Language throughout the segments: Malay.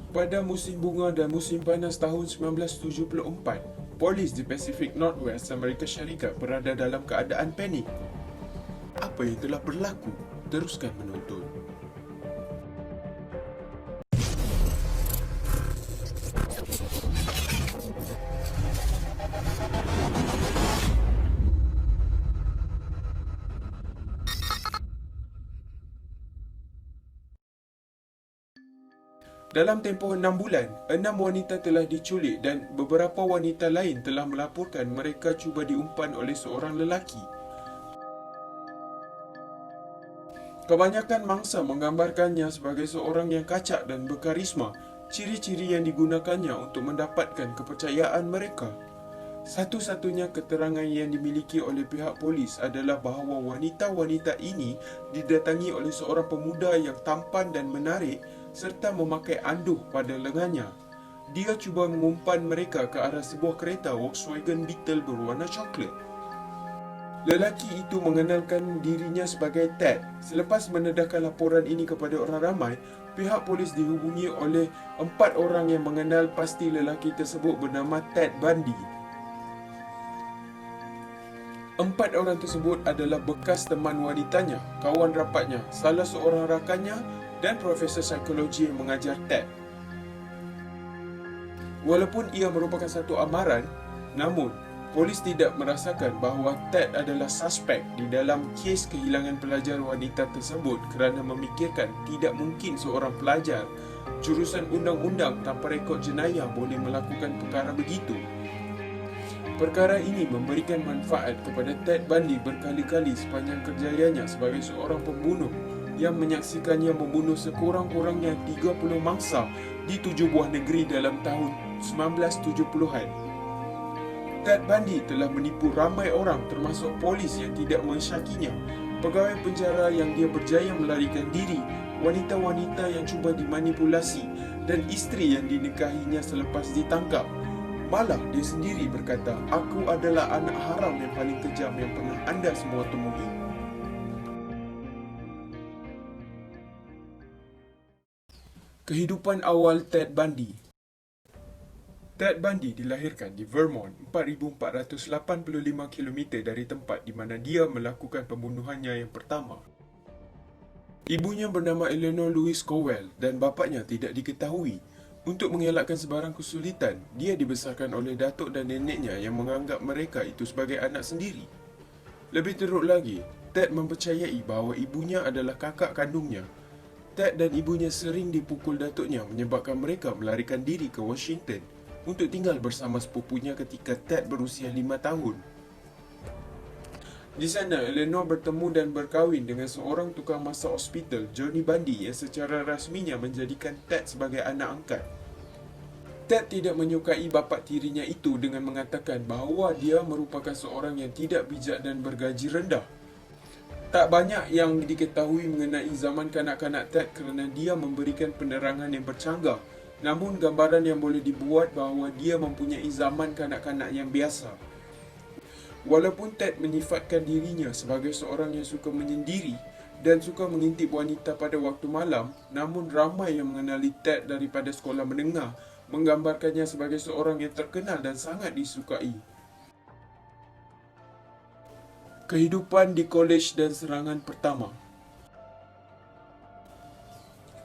Pada musim bunga dan musim panas tahun 1974, polis di Pacific Northwest Amerika Syarikat berada dalam keadaan panik. Apa yang telah berlaku? Teruskan menonton. Dalam tempoh 6 bulan, 6 wanita telah diculik dan beberapa wanita lain telah melaporkan mereka cuba diumpan oleh seorang lelaki. Kebanyakan mangsa menggambarkannya sebagai seorang yang kacak dan berkarisma, ciri-ciri yang digunakannya untuk mendapatkan kepercayaan mereka. Satu-satunya keterangan yang dimiliki oleh pihak polis adalah bahawa wanita-wanita ini didatangi oleh seorang pemuda yang tampan dan menarik serta memakai anduh pada lengannya. Dia cuba mengumpan mereka ke arah sebuah kereta Volkswagen Beetle berwarna coklat. Lelaki itu mengenalkan dirinya sebagai Ted. Selepas mendedahkan laporan ini kepada orang ramai, pihak polis dihubungi oleh 4 orang yang mengenal pasti lelaki tersebut bernama Ted Bundy. 4 orang tersebut adalah bekas teman wanitanya, kawan rapatnya, salah seorang rakannya dan profesor psikologi yang mengajar Ted. Walaupun ia merupakan satu amaran, namun polis tidak merasakan bahawa Ted adalah suspek di dalam kes kehilangan pelajar wanita tersebut kerana memikirkan tidak mungkin seorang pelajar jurusan undang-undang tanpa rekod jenayah boleh melakukan perkara begitu. Perkara ini memberikan manfaat kepada Ted Bundy berkali-kali sepanjang kerjayanya sebagai seorang pembunuh yang menyaksikannya membunuh sekurang-kurangnya 30 mangsa di 7 buah negeri dalam tahun 1970-an. Ted Bundy telah menipu ramai orang termasuk polis yang tidak mensyakinya, pegawai penjara yang dia berjaya melarikan diri, wanita-wanita yang cuba dimanipulasi dan isteri yang dinikahinya selepas ditangkap. Malah dia sendiri berkata, "Aku adalah anak haram yang paling kejam yang pernah anda semua temui." Kehidupan awal Ted Bundy. Ted Bundy dilahirkan di Vermont, 4,485 km dari tempat di mana dia melakukan pembunuhannya yang pertama. Ibunya bernama Eleanor Louise Cowell dan bapaknya tidak diketahui. Untuk mengelakkan sebarang kesulitan, dia dibesarkan oleh datuk dan neneknya yang menganggap mereka itu sebagai anak sendiri. Lebih teruk lagi, Ted mempercayai bahawa ibunya adalah kakak kandungnya. Ted dan ibunya sering dipukul datuknya menyebabkan mereka melarikan diri ke Washington untuk tinggal bersama sepupunya ketika Ted berusia 5 tahun. Di sana, Eleanor bertemu dan berkahwin dengan seorang tukang masak hospital, Johnny Bundy, yang secara rasminya menjadikan Ted sebagai anak angkat. Ted tidak menyukai bapa tirinya itu dengan mengatakan bahawa dia merupakan seorang yang tidak bijak dan bergaji rendah. Tak banyak yang diketahui mengenai zaman kanak-kanak Ted kerana dia memberikan penerangan yang bercanggah. Namun gambaran yang boleh dibuat bahawa dia mempunyai zaman kanak-kanak yang biasa. Walaupun Ted menyifatkan dirinya sebagai seorang yang suka menyendiri dan suka mengintip wanita pada waktu malam, namun ramai yang mengenali Ted daripada sekolah menengah menggambarkannya sebagai seorang yang terkenal dan sangat disukai. Kehidupan di kolej dan serangan pertama.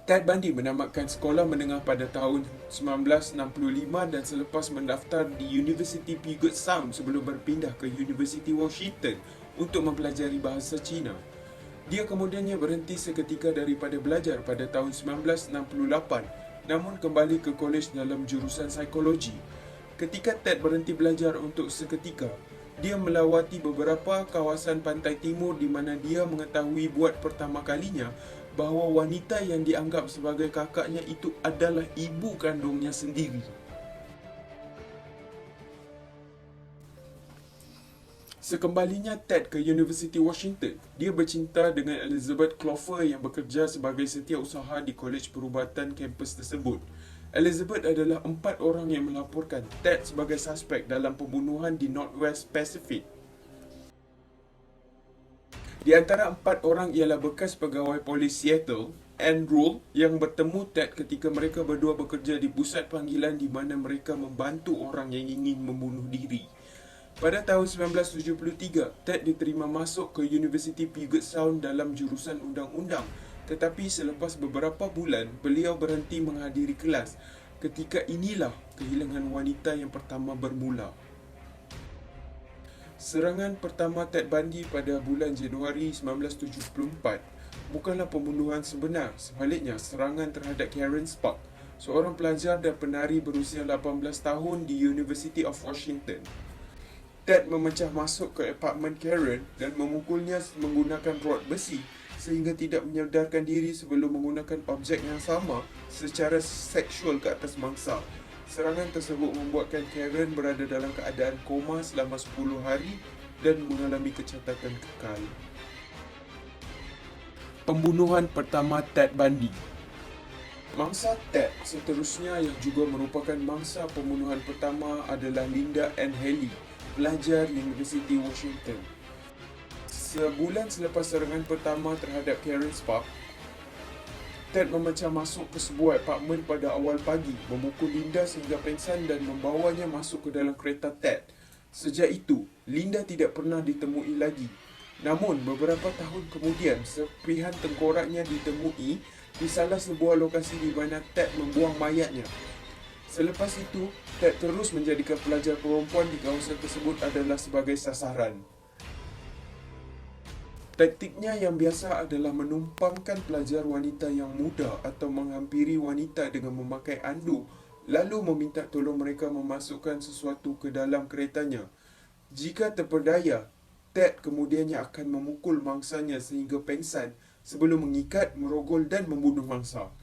Ted Bundy menamatkan sekolah menengah pada tahun 1965 dan selepas mendaftar di University Puget Sound sebelum berpindah ke University Washington untuk mempelajari bahasa Cina. Dia kemudiannya berhenti seketika daripada belajar pada tahun 1968 namun kembali ke kolej dalam jurusan psikologi. Ketika Ted berhenti belajar untuk seketika, dia melawati beberapa kawasan pantai timur di mana dia mengetahui buat pertama kalinya bahawa wanita yang dianggap sebagai kakaknya itu adalah ibu kandungnya sendiri. Sekembalinya Ted ke University Washington, dia bercinta dengan Elizabeth Clover yang bekerja sebagai setiausaha di Kolej Perubatan kampus tersebut. Elizabeth adalah 4 orang yang melaporkan Ted sebagai suspek dalam pembunuhan di Northwest Pacific. Di antara 4 orang ialah bekas pegawai polis Seattle, and Rule yang bertemu Ted ketika mereka berdua bekerja di pusat panggilan di mana mereka membantu orang yang ingin membunuh diri. Pada tahun 1973, Ted diterima masuk ke Universiti Puget Sound dalam jurusan undang-undang. Tetapi selepas beberapa bulan, beliau berhenti menghadiri kelas. Ketika inilah kehilangan wanita yang pertama bermula. Serangan pertama Ted Bundy pada bulan Januari 1974 bukanlah pembunuhan sebenar. Sebaliknya, serangan terhadap Karen Spark, seorang pelajar dan penari berusia 18 tahun di University of Washington. Ted memecah masuk ke apartmen Karen dan memukulnya menggunakan rod besi sehingga tidak menyadarkan diri sebelum menggunakan objek yang sama secara seksual ke atas mangsa. Serangan tersebut membuatkan Karen berada dalam keadaan koma selama 10 hari dan mengalami kecacatan kekal. Pembunuhan pertama Ted Bundy. Mangsa Ted seterusnya yang juga merupakan mangsa pembunuhan pertama adalah Linda Ann Haley, pelajar Universiti Washington. Sebulan selepas serangan pertama terhadap Karen Spark, Ted memecah masuk ke sebuah apartmen pada awal pagi, memukul Linda sehingga pingsan dan membawanya masuk ke dalam kereta Ted. Sejak itu, Linda tidak pernah ditemui lagi. Namun, beberapa tahun kemudian, serpihan tengkoraknya ditemui di salah sebuah lokasi di mana Ted membuang mayatnya. Selepas itu, Ted terus menjadikan pelajar perempuan di kawasan tersebut adalah sebagai sasaran. Taktiknya yang biasa adalah menumpangkan pelajar wanita yang muda atau menghampiri wanita dengan memakai anduk, lalu meminta tolong mereka memasukkan sesuatu ke dalam keretanya. Jika terpedaya, Ted kemudiannya akan memukul mangsanya sehingga pengsan sebelum mengikat, merogol dan membunuh mangsa.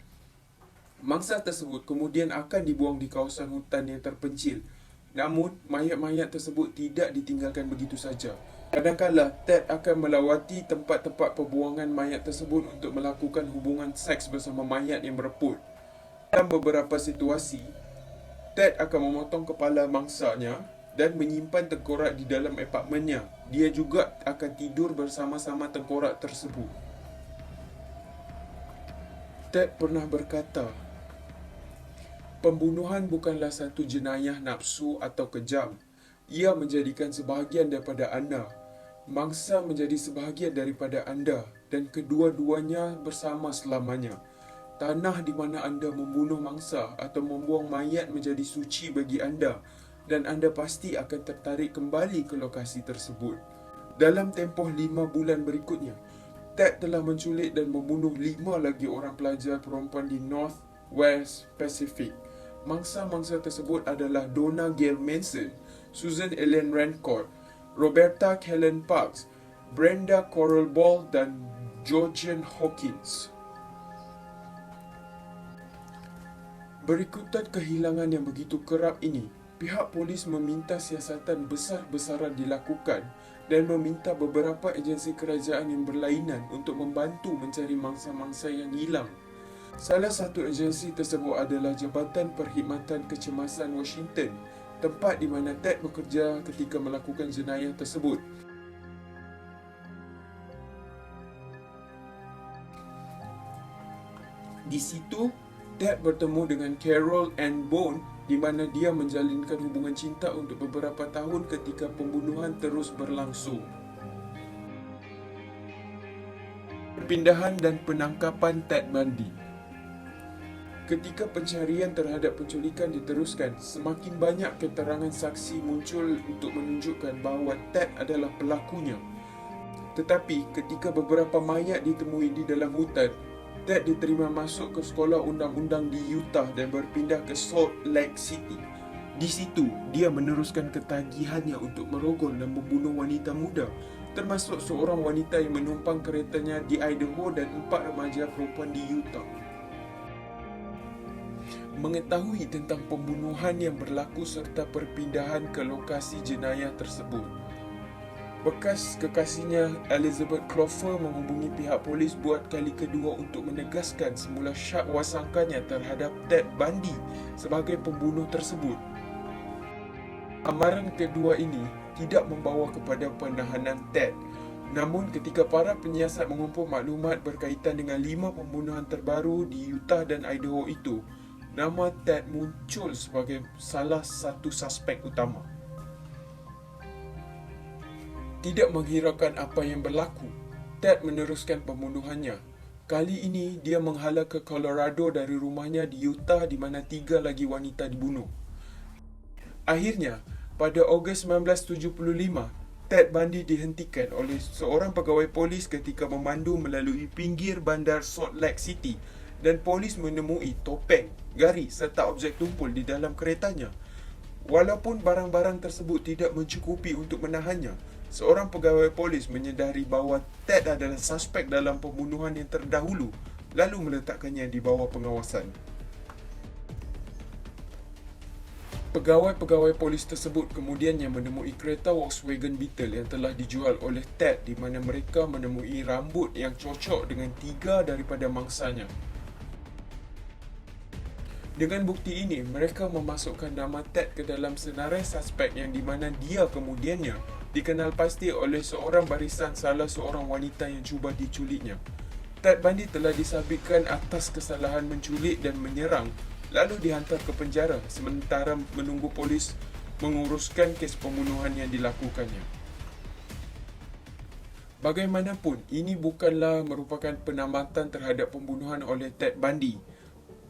Mangsa tersebut kemudian akan dibuang di kawasan hutan yang terpencil. Namun, mayat-mayat tersebut tidak ditinggalkan begitu saja. Kadang-kala, Ted akan melawati tempat-tempat pembuangan mayat tersebut untuk melakukan hubungan seks bersama mayat yang bereput. Dalam beberapa situasi, Ted akan memotong kepala mangsanya dan menyimpan tengkorak di dalam apartmennya. Dia juga akan tidur bersama-sama tengkorak tersebut. Ted pernah berkata, "Pembunuhan bukanlah satu jenayah nafsu atau kejam. Ia menjadikan sebahagian daripada anda. Mangsa menjadi sebahagian daripada anda dan kedua-duanya bersama selamanya. Tanah di mana anda membunuh mangsa atau membuang mayat menjadi suci bagi anda dan anda pasti akan tertarik kembali ke lokasi tersebut." Dalam tempoh 5 bulan berikutnya, Ted telah menculik dan membunuh 5 lagi orang pelajar perempuan di North West Pacific. Mangsa-mangsa tersebut adalah Donna Gail Manson, Susan Ellen Rancourt, Roberta Kellen Parks, Brenda Coral Ball dan Georgian Hawkins. Berikutan kehilangan yang begitu kerap ini, pihak polis meminta siasatan besar-besaran dilakukan dan meminta beberapa agensi kerajaan yang berlainan untuk membantu mencari mangsa-mangsa yang hilang. Salah satu agensi tersebut adalah Jabatan Perkhidmatan Kecemasan Washington, tempat di mana Ted bekerja ketika melakukan jenayah tersebut. Di situ, Ted bertemu dengan Carol Ann Bone di mana dia menjalinkan hubungan cinta untuk beberapa tahun ketika pembunuhan terus berlangsung. Perpindahan dan penangkapan Ted Bundy. Ketika pencarian terhadap penculikan diteruskan, semakin banyak keterangan saksi muncul untuk menunjukkan bahawa Ted adalah pelakunya. Tetapi ketika beberapa mayat ditemui di dalam hutan, Ted diterima masuk ke sekolah undang-undang di Utah dan berpindah ke Salt Lake City. Di situ, dia meneruskan ketagihannya untuk merogol dan membunuh wanita muda, termasuk seorang wanita yang menumpang keretanya di Idaho dan 4 remaja perempuan di Utah. Mengetahui tentang pembunuhan yang berlaku serta perpindahan ke lokasi jenayah tersebut, bekas kekasihnya Elizabeth Clover menghubungi pihak polis buat kali kedua untuk menegaskan semula syak wasangkannya terhadap Ted Bundy sebagai pembunuh tersebut. Amaran kedua ini tidak membawa kepada penahanan Ted. Namun ketika para penyiasat mengumpul maklumat berkaitan dengan 5 pembunuhan terbaru di Utah dan Idaho itu, nama Ted muncul sebagai salah satu suspek utama. Tidak menghiraukan apa yang berlaku, Ted meneruskan pembunuhannya. Kali ini, dia menghala ke Colorado dari rumahnya di Utah di mana 3 lagi wanita dibunuh. Akhirnya, pada Ogos 1975, Ted Bundy dihentikan oleh seorang pegawai polis ketika memandu melalui pinggir bandar Salt Lake City dan polis menemui topeng, garis serta objek tumpul di dalam keretanya. Walaupun barang-barang tersebut tidak mencukupi untuk menahannya, seorang pegawai polis menyedari bahawa Ted adalah suspek dalam pembunuhan yang terdahulu lalu meletakkannya di bawah pengawasan. Pegawai-pegawai polis tersebut kemudiannya menemui kereta Volkswagen Beetle yang telah dijual oleh Ted di mana mereka menemui rambut yang cocok dengan 3 daripada mangsanya. Dengan bukti ini, mereka memasukkan nama Ted ke dalam senarai suspek yang di mana dia kemudiannya dikenal pasti oleh seorang barisan salah seorang wanita yang cuba diculiknya. Ted Bundy telah disabitkan atas kesalahan menculik dan menyerang, lalu dihantar ke penjara sementara menunggu polis menguruskan kes pembunuhan yang dilakukannya. Bagaimanapun, ini bukanlah merupakan penamatan terhadap pembunuhan oleh Ted Bundy.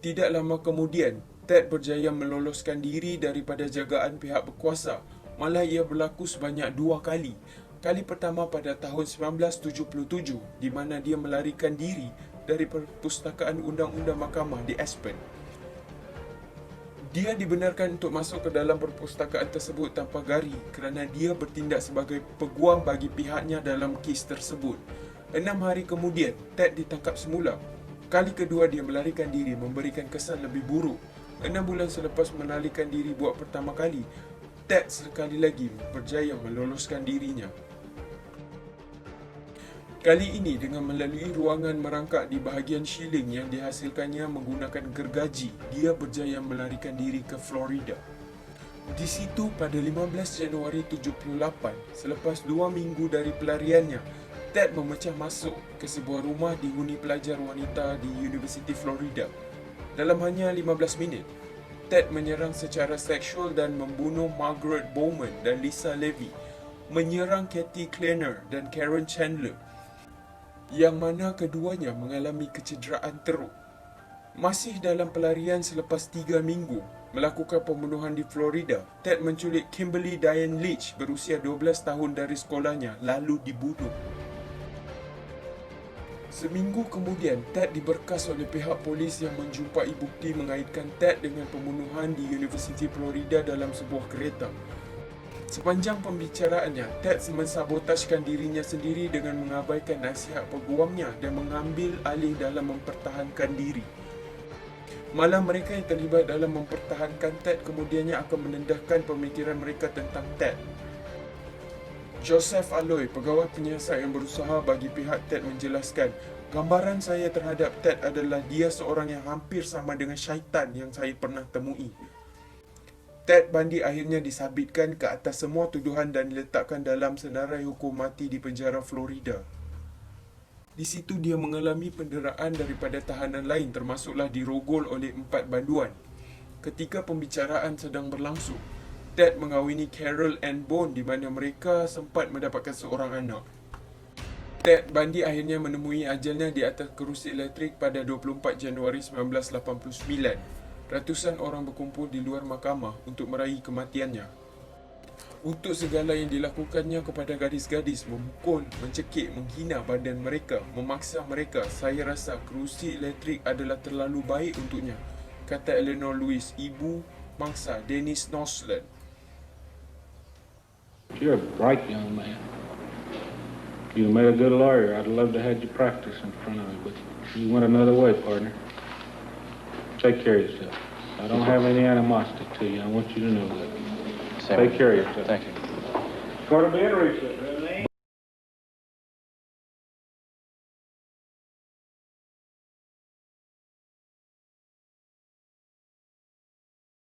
Tidak lama kemudian, Ted berjaya meloloskan diri daripada jagaan pihak berkuasa. Malah ia berlaku sebanyak 2 kali. Kali pertama pada tahun 1977, di mana dia melarikan diri dari Perpustakaan Undang-Undang Mahkamah di Aspen. Dia dibenarkan untuk masuk ke dalam perpustakaan tersebut tanpa gari kerana dia bertindak sebagai peguam bagi pihaknya dalam kes tersebut. 6 hari kemudian, Ted ditangkap semula. Kali kedua dia melarikan diri memberikan kesan lebih buruk. 6 bulan selepas melarikan diri buat pertama kali, Ted sekali lagi berjaya meloloskan dirinya. Kali ini dengan melalui ruangan merangkak di bahagian shilling yang dihasilkannya menggunakan gergaji, dia berjaya melarikan diri ke Florida. Di situ pada 15 Januari 78, selepas 2 minggu dari pelariannya, Ted memecah masuk ke sebuah rumah dihuni pelajar wanita di University Florida. Dalam hanya 15 minit, Ted menyerang secara seksual dan membunuh Margaret Bowman dan Lisa Levy, menyerang Kathy Kleiner dan Karen Chandler, yang mana keduanya mengalami kecederaan teruk. Masih dalam pelarian selepas 3 minggu melakukan pembunuhan di Florida, Ted menculik Kimberly Diane Leach berusia 12 tahun dari sekolahnya lalu dibunuh. Seminggu kemudian, Ted diberkas oleh pihak polis yang menjumpai bukti mengaitkan Ted dengan pembunuhan di University Florida dalam sebuah kereta. Sepanjang pembicaraannya, Ted mensabotajkan dirinya sendiri dengan mengabaikan nasihat peguamnya dan mengambil alih dalam mempertahankan diri. Malah mereka yang terlibat dalam mempertahankan Ted kemudiannya akan menendahkan pemikiran mereka tentang Ted. Joseph Aloy, pegawai penyiasat yang berusaha bagi pihak Ted menjelaskan, gambaran saya terhadap Ted adalah dia seorang yang hampir sama dengan syaitan yang saya pernah temui. Ted Bundy akhirnya disabitkan ke atas semua tuduhan dan diletakkan dalam senarai hukum mati di penjara Florida. Di situ dia mengalami penderaan daripada tahanan lain termasuklah dirogol oleh 4 banduan. Ketika pembicaraan sedang berlangsung, Ted mengahwini Carol Ann Bone di mana mereka sempat mendapatkan seorang anak. Ted Bundy akhirnya menemui ajalnya di atas kerusi elektrik pada 24 Januari 1989. Ratusan orang berkumpul di luar mahkamah untuk meraih kematiannya. Untuk segala yang dilakukannya kepada gadis-gadis, memukul, mencekik, menghina badan mereka, memaksa mereka, saya rasa kerusi elektrik adalah terlalu baik untuknya, kata Eleanor Lewis, ibu mangsa Dennis Nosland. You're a bright young man. You made a good lawyer. I'd love to have you practice in front of me, but you went another way, partner. Take care of yourself. I don't have any animosity to you. I want you to know that. Take care of yourself. Thank you. Go to bed, Richard.